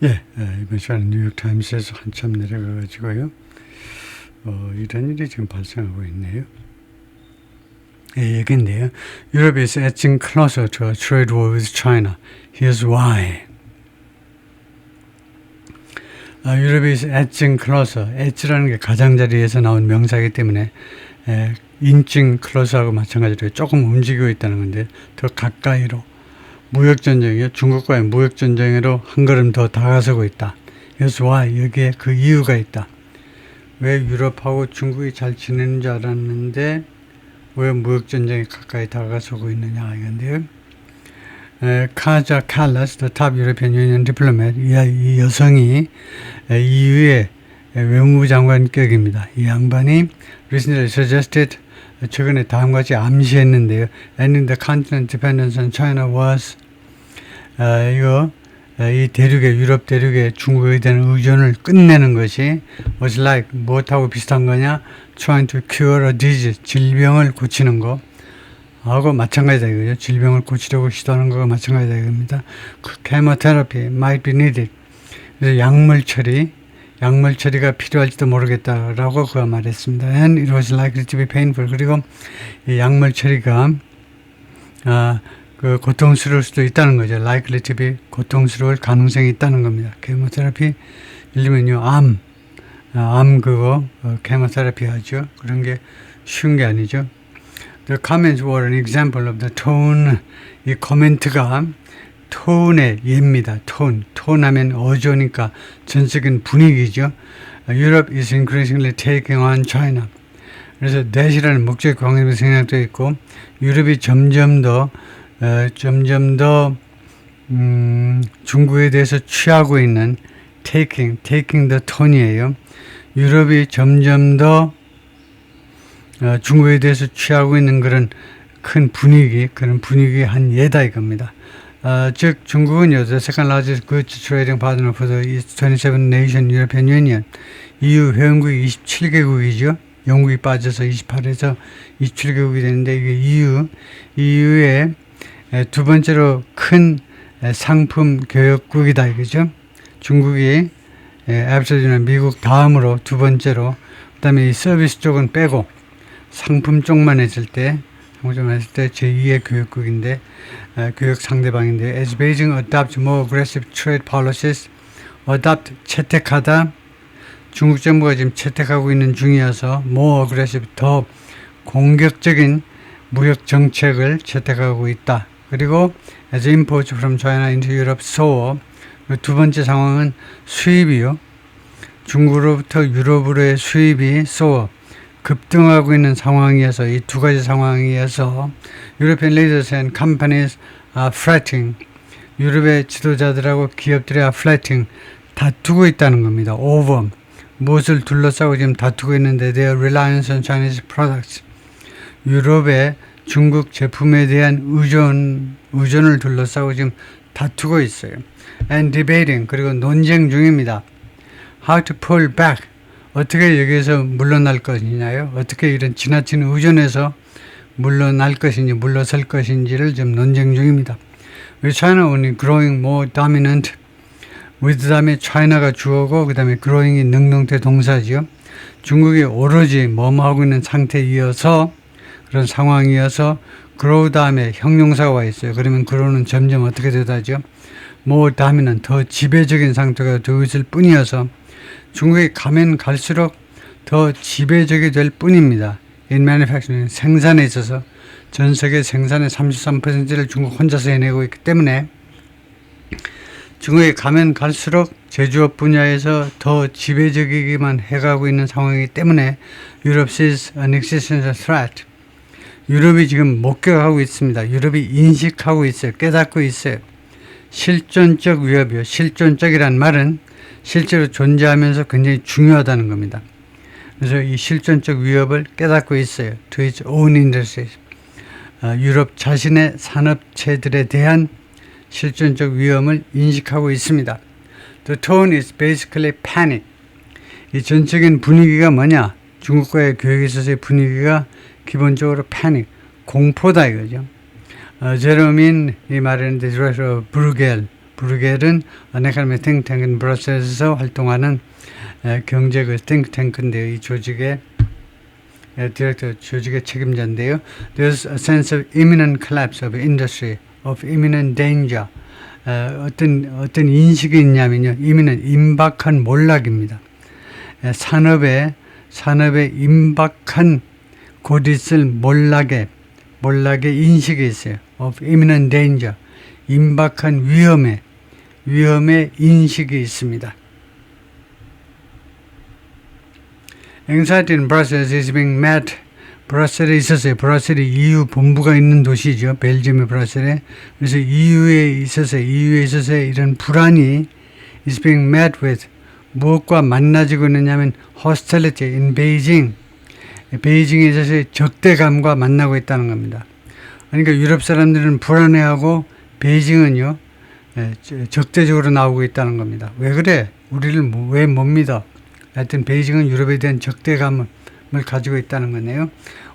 예, 이번 시간에 뉴욕타임스에서 한참 내려가가지고요. 이런 일이 지금 발생하고 있네요. 얘기인데요. Europe is edging closer to a trade war with China. Here's why. Europe is edging closer. edge라는 게 가장자리에서 나온 명사이기 때문에 inching closer하고 마찬가지로 조금 움직이고 있다는 건데 더 가까이로 무역전쟁이요. 중국과의 무역전쟁으로 한 걸음 더 다가서고 있다. Here's why. 여기에 그 이유가 있다. 왜 유럽하고 중국이 잘 지내는 줄 알았는데 왜 무역전쟁에 가까이 다가서고 있느냐 이건데요. 카자 칼라스, the top European Union diplomat, 이 여성이 EU의 외무부 장관격입니다. 이 양반이 recently suggested, 최근에 다음과 같이 암시했는데요. Ending the continent dependence on China was, 이 대륙의, 유럽 대륙의 중국에 대한 의존을 끝내는 것이 was like, 무엇하고 비슷한 거냐? Trying to cure a disease, 질병을 고치는 거. 하고 마찬가지다 이거죠. 질병을 고치려고 시도하는 거가 마찬가지다 이겁니다. chemotherapy might be needed. 그래서 약물 처리가 필요할지도 모르겠다라고 그가 말했습니다. And it was likely to be painful. 그리고 이 약물 처리가 고통스러울 수도 있다는 거죠. likely to be 고통스러울 가능성이 있다는 겁니다. chemotherapy 일면요 암 그거 chemotherapy 하죠. 그런 게 쉬운 게 아니죠. The comments were an example of the tone. 이 코멘트가 톤의 예입니다. 톤 하면 어조니까 전적인 분위기죠. Europe is increasingly taking on China. 그래서 that이라는 목적 광역의 생략도 있고 유럽이 점점 더 중국에 대해서 취하고 있는 taking the tone이에요. 유럽이 점점 더 중국에 대해서 취하고 있는 그런 큰 분위기, 그런 분위기의 한 예다 이겁니다. 즉 중국은요, the second largest goods trading partner for the 27 nation European Union. EU 회원국이 27개국이죠. 영국이 빠져서 28에서 27개국이 되는데 이게 EU의 두 번째로 큰 상품 교역국이다 이거죠. 중국이 앞서지는 미국 다음으로 두 번째로, 그 다음에 이 서비스 쪽은 빼고 상품 쪽만 했을 때 제2의 교역국인데 교역 상대방인데 as Beijing adopts more aggressive trade policies, adopt 채택하다, 중국 정부가 지금 채택하고 있는 중이어서 more aggressive 더 공격적인 무역 정책을 채택하고 있다. 그리고 as imports from China into Europe soar, 두 번째 상황은 수입이요. 중국으로부터 유럽으로의 수입이 soar 급등하고 있는 상황이어서 이 두 가지 상황이어서 European leaders and companies are fretting. 유럽의 지도자들하고 기업들이 are fretting. 다투고 있다는 겁니다. over. 무엇을 둘러싸고 지금 다투고 있는데 their reliance on Chinese products. 유럽의 중국 제품에 대한 의존을 둘러싸고 지금 다투고 있어요. and debating. 그리고 논쟁 중입니다. how to pull back. 어떻게 여기에서 물러날 것이냐요? 어떻게 이런 지나친 의존에서 물러날 것인지 물러설 것인지를 좀 논쟁 중입니다. With China only growing more dominant. with 다음에 China가 주어고 그 다음에 growing이 능동태 동사지요. 중국이 오로지 뭐하고 있는 상태이어서 그런 상황이어서 grow 다음에 형용사가 와 있어요. 그러면 grow는 점점 어떻게 되다죠? more dominant 더 지배적인 상태가 되고 있을 뿐이어서 중국에 가면 갈수록 더 지배적이 될 뿐입니다. In manufacturing, 생산에 있어서 전 세계 생산의 33%를 중국 혼자서 해내고 있기 때문에 중국에 가면 갈수록 제조업 분야에서 더 지배적이기만 해가고 있는 상황이기 때문에 Europe sees an existential threat. 유럽이 지금 목격하고 있습니다. 유럽이 인식하고 있어요. 깨닫고 있어요. 실존적 위협이요. 실존적이란 말은 실제로 존재하면서 굉장히 중요하다는 겁니다. 그래서 이 실존적 위협을 깨닫고 있어요. To its own industries. 유럽 자신의 산업체들에 대한 실존적 위험을 인식하고 있습니다. The tone is basically panic. 이 전적인 분위기가 뭐냐? 중국과의 교역에 있어서의 분위기가 기본적으로 panic, 공포다 이거죠. 제로민 이 말했는데 브루겔 브루겔은 An Economic Think Tank in Brussels에서 활동하는 경제 그 띵크탱크인데요. 이 조직의 디렉터, 조직의 책임자인데요. There's a sense of imminent collapse of industry, of imminent danger. 어떤 인식이 있냐면요. imminent, 임박한 몰락입니다. 산업의 임박한 곧 있을 몰락의 인식이 있어요. of imminent danger, 임박한 위험의 인식이 있습니다. Anxiety in Brussels is being met. 브라셀에 있었어요. 브라셀이 EU 본부가 있는 도시죠. 벨지움의 브라셀에. 그래서 EU에 있어서의 이런 불안이 is being met with 무엇과 만나지고 있느냐면 hostility in Beijing. 베이징에 있어서의 적대감과 만나고 있다는 겁니다. 그러니까 유럽 사람들은 불안해하고 베이징은요 적대적으로 나오고 있다는 겁니다. 왜 그래? 우리를 왜 못 믿어? 하여튼 베이징은 유럽에 대한 적대감을 가지고 있다는 거네요.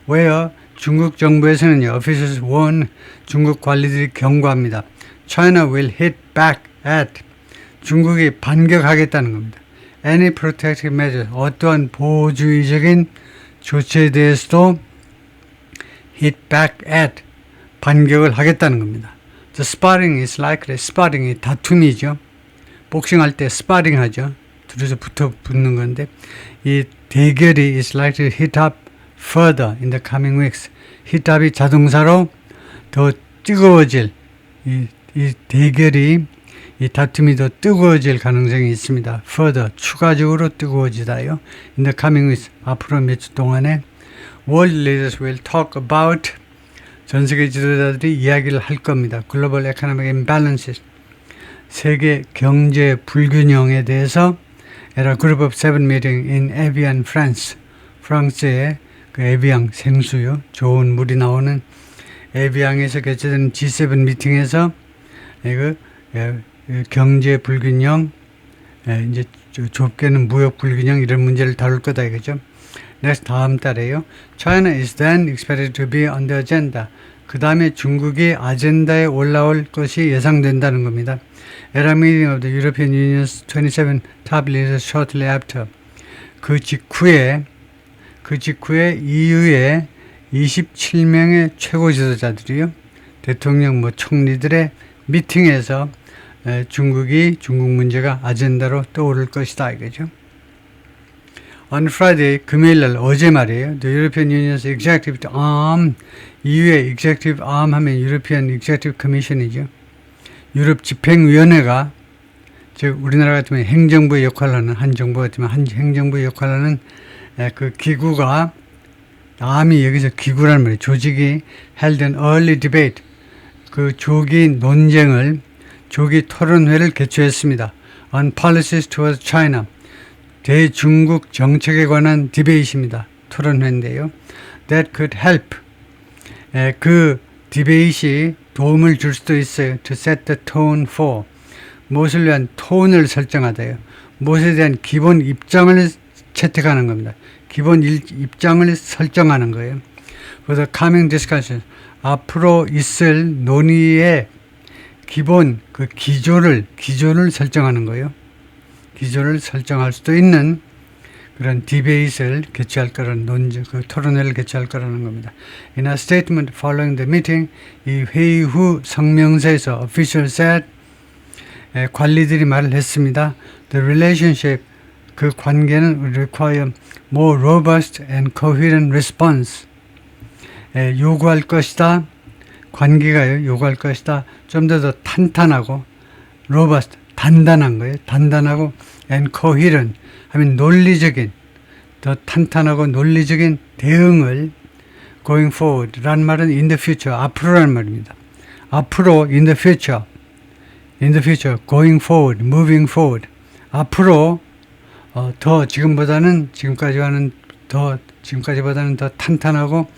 왜요? 중국 정부에서는요, officials warn, 중국 관리들이 경고합니다. China will hit back at, 중국이 반격하겠다는 겁니다. Any protective measures, 어떠한 보호주의적인 조치에 대해서도 hit back at, 반격을 하겠다는 겁니다. The sparring is likely, sparring이 다툼이죠. 복싱할 때 스파링 하죠. 둘이서 붙는 건데 이 대결이 is likely to heat up further in the coming weeks. heat up이 자동사로 더 뜨거워질 이 대결이 이 다툼이 더 뜨거워질 가능성이 있습니다. further 추가적으로 뜨거워지다요. in the coming weeks 앞으로 몇 주 동안에 world leaders will talk about 전 세계 지도자들이 이야기를 할 겁니다. global economic imbalances 세계 경제 불균형에 대해서 at a group of 7 meeting in Evian, France. 프랑스의 그 에비앙 생수요. 좋은 물이 나오는 에비앙에서 개최되는 G7 미팅에서 경제 불균형, 이제 좁게는 무역 불균형 이런 문제를 다룰 거다 이거죠. next 다음 달에요. China is then expected to be on the agenda. 그 다음에 중국이 아젠다에 올라올 것이 예상된다는 겁니다. At a meeting of the European Union's 27 top leaders shortly after. 그 직후에 EU의 27명의 최고 지도자들이요. 대통령 총리들의 미팅에서 중국 문제가 아젠다로 떠오를 것이다 이거죠. On Friday, 금요일날 어제 말이에요. The European Union's Executive Arm, EU의 Executive Arm 하면 European Executive Commission이죠. 유럽 집행위원회가 즉 우리나라 같으면 행정부의 역할을 하는 한 정부 같으면 한 행정부의 역할을 하는 그 기구가 암이 여기서 기구라는 말이에요. 조직이 held an early debate 그 조기 토론회를 개최했습니다. On policies towards China 대중국 정책에 관한 디베이트입니다. 토론회인데요. That could help 그 디베이트이 도움을 줄 수도 있어요. To set the tone for 무엇을 위한 톤을 설정하다요. 무엇에 대한 기본 입장을 채택하는 겁니다. 기본 입장을 설정하는 거예요. For the coming discussion 앞으로 있을 논의의 기본 그 기조를 설정하는 거예요. 기조를 설정할 수도 있는 그런 디베이트를 개최할 거라는 그 토론회를 개최할 거라는 겁니다. In a statement following the meeting, 이 회의 후 성명서에서 official said, 관리들이 말을 했습니다. The relationship, 그 관계는 require more robust and coherent response. 요구할 것이다. 관계가요, 요구할 것이다. 좀 더 탄탄하고 robust, 단단한 거예요. 단단하고 and coherent 하면 논리적인 더 탄탄하고 논리적인 대응을 going forward 라는 말은 in the future 앞으로라는 말입니다. 앞으로 in the future going forward moving forward 앞으로 더 지금보다는 지금까지보다는 더 탄탄하고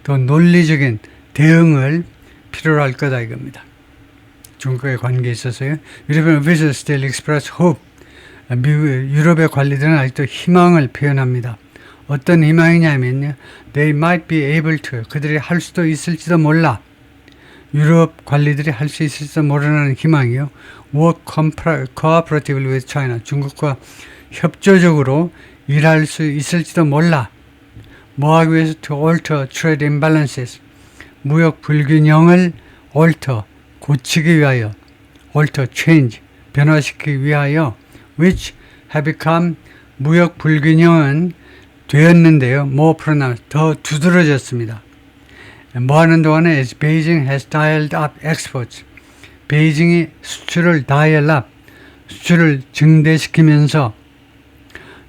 더 논리적인 대응을 필요로 할 거다 이겁니다. 중국과의 관계에 있어서요. European officials still express hope. 유럽의 관리들은 아직도 희망을 표현합니다. 어떤 희망이냐면요. They might be able to. 그들이 할 수도 있을지도 몰라. 유럽 관리들이 할 수 있을지 모르는 희망이요. Work cooperatively with China. 중국과 협조적으로 일할 수 있을지도 몰라. 뭐 하기 위해서 to alter trade imbalances. 무역 불균형을 alter, 고치기 위하여. alter, change, 변화시키기 위하여. which have become 무역 불균형은 되었는데요. more pronounced, 더 두드러졌습니다. 뭐 하는 동안에 as Beijing has dialed up exports. 베이징이 수출을 dial up, 수출을 증대시키면서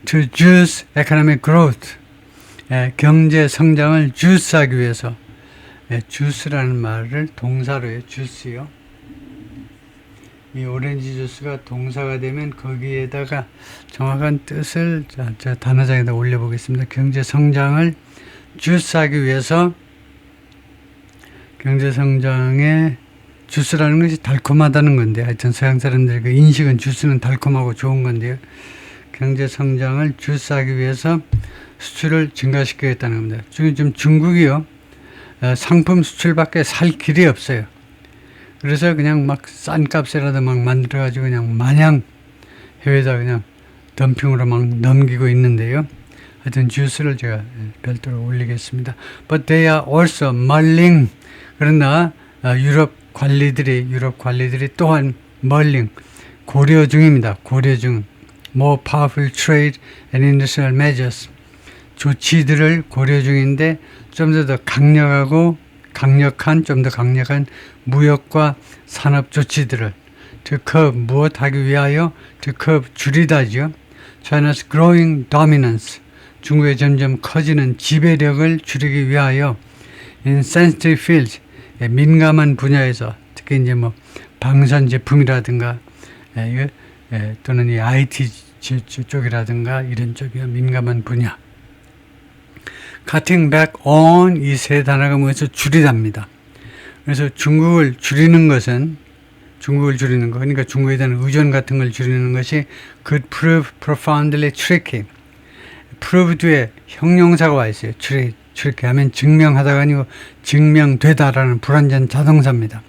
to juice economic growth, 경제 성장을 juice하기 위해서, juice라는 말을 동사로 해요. juice요. 이 오렌지 주스가 동사가 되면 거기에다가 정확한 뜻을 자 단어장에다 올려보겠습니다. 경제 성장을 juice하기 위해서, 경제 성장의 주스라는 것이 달콤하다는 건데, 하여튼 서양 사람들의 그 인식은 주스는 달콤하고 좋은 건데요. 경제 성장을 주스하기 위해서 수출을 증가시키겠다는 겁니다. 지금 중국이요, 상품 수출밖에 살 길이 없어요. 그래서 그냥 막 싼 값이라도 막 만들어가지고 그냥 마냥 해외에다 그냥 덤핑으로 막 넘기고 있는데요. 하여튼 주스를 제가 별도로 올리겠습니다. But they are also mulling. 그러나 유럽 관리들이 또한 mulling, 고려 중입니다. 고려 중. More powerful trade and industrial measures. 조치들을 고려 중인데 좀 더 좀 더 강력한 무역과 산업 조치들을 to curb, 무엇하기 위하여 to curb, 줄이다죠. China's growing dominance, 중국의 점점 커지는 지배력을 줄이기 위하여 in sensitive fields, 민감한 분야에서 특히 이제 뭐 방산 제품이라든가 또는 이 IT 쪽이라든가 이런 쪽이요, 민감한 분야. cutting back on, 이 세 단어가 뭐해서 줄이답니다. 그래서 중국을 줄이는 거, 그러니까 중국에 대한 의존 같은 걸 줄이는 것이 could prove profoundly tricky. prove 뒤에 형용사가 와 있어요. tricky 하면 증명하다가 아니고 증명되다라는 불완전 자동사입니다.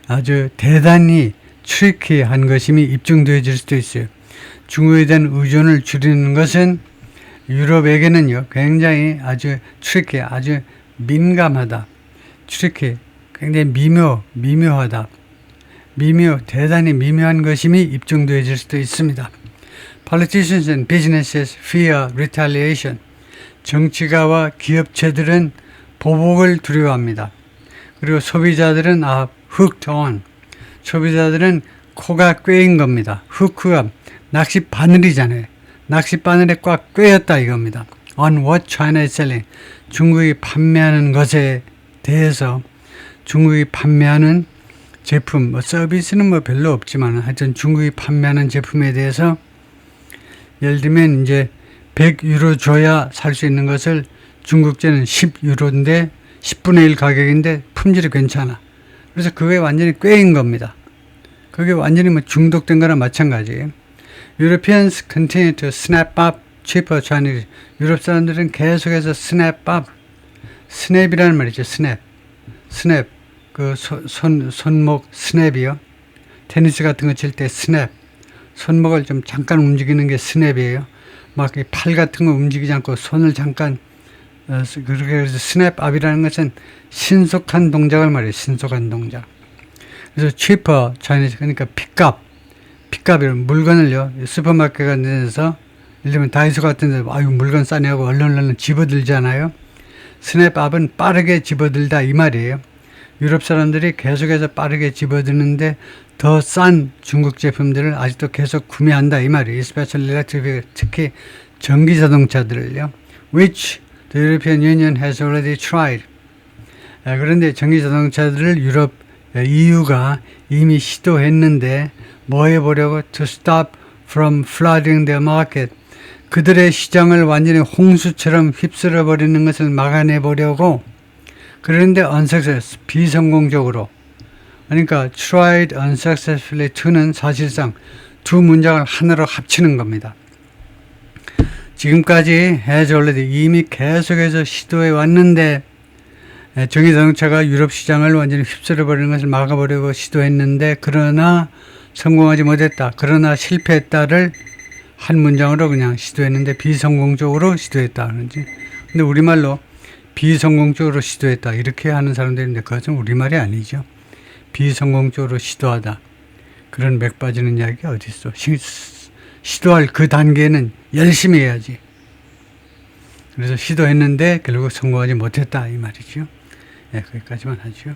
아주 대단히 트리키한 것임이 입증되어질 수도 있어요. 중국에 대한 의존을 줄이는 것은 유럽에게는요, 굉장히 아주 트리키, 아주 민감하다. 트리키, 굉장히 미묘하다. 대단히 미묘한 것임이 입증되어질 수도 있습니다. Politicians and businesses fear retaliation. 정치가와 기업체들은 보복을 두려워합니다. 그리고 소비자들은 hooked on. 소비자들은 코가 꿰인 겁니다. 후크가 낚싯바늘이잖아요. 낚싯바늘에 꽉 꿰었다 이겁니다. On what China is selling. 중국이 판매하는 것에 대해서, 중국이 판매하는 제품, 서비스는 별로 없지만 하여튼 중국이 판매하는 제품에 대해서 예를 들면 이제 100유로 줘야 살 수 있는 것을 중국제는 10유로인데 10분의 1 가격인데 품질이 괜찮아. 그래서 그게 완전히 꿰인 겁니다. 그게 완전히 중독된 거랑 마찬가지예요. Europeans continue to snap up cheaper Chinese. 유럽 사람들은 계속해서 snap up, 스냅이라는 말이죠. 스냅, 그 손목 스냅이요. 테니스 같은 거 칠 때 스냅, 손목을 좀 잠깐 움직이는 게 스냅이에요. 막 팔 같은 거 움직이지 않고 손을 잠깐, 그렇게 해서 스냅업이라는 것은 신속한 동작을 말해요. 신속한 동작. 그래서 cheaper Chinese, 그러니까 핏값이란 물건을요, 슈퍼마켓 같은 데서 예를 들면 다이소 같은 데서 물건 싸냐고 얼른 집어들잖아요. 스냅업은 빠르게 집어들다 이 말이에요. 유럽 사람들이 계속해서 빠르게 집어드는데 더 싼 중국 제품들을 아직도 계속 구매한다 이 말이에요. Especially electric, 특히 전기 자동차들을요. Which the European Union has already tried. 그런데 전기 자동차들을 유럽 EU가 이미 시도했는데 뭐 해보려고? To stop from flooding their market. 그들의 시장을 완전히 홍수처럼 휩쓸어버리는 것을 막아내보려고. 그런데 unsuccessful, 비성공적으로. 그러니까 tried unsuccessfully to는 사실상 두 문장을 하나로 합치는 겁니다. 지금까지 has already, 이미 계속해서 시도해 왔는데 정의자동차가 유럽 시장을 완전히 휩쓸어버리는 것을 막아보려고 시도했는데 그러나 성공하지 못했다. 그러나 실패했다를 한 문장으로 그냥 시도했는데 비성공적으로 시도했다 하는지. 근데 우리말로 비성공적으로 시도했다 이렇게 하는 사람들인데 그것은 우리말이 아니죠. 비성공적으로 시도하다. 그런 맥 빠지는 이야기가 어디 있어. 시도할 그 단계는 열심히 해야지. 그래서 시도했는데 결국 성공하지 못했다 이 말이죠. 거기까지만 하죠.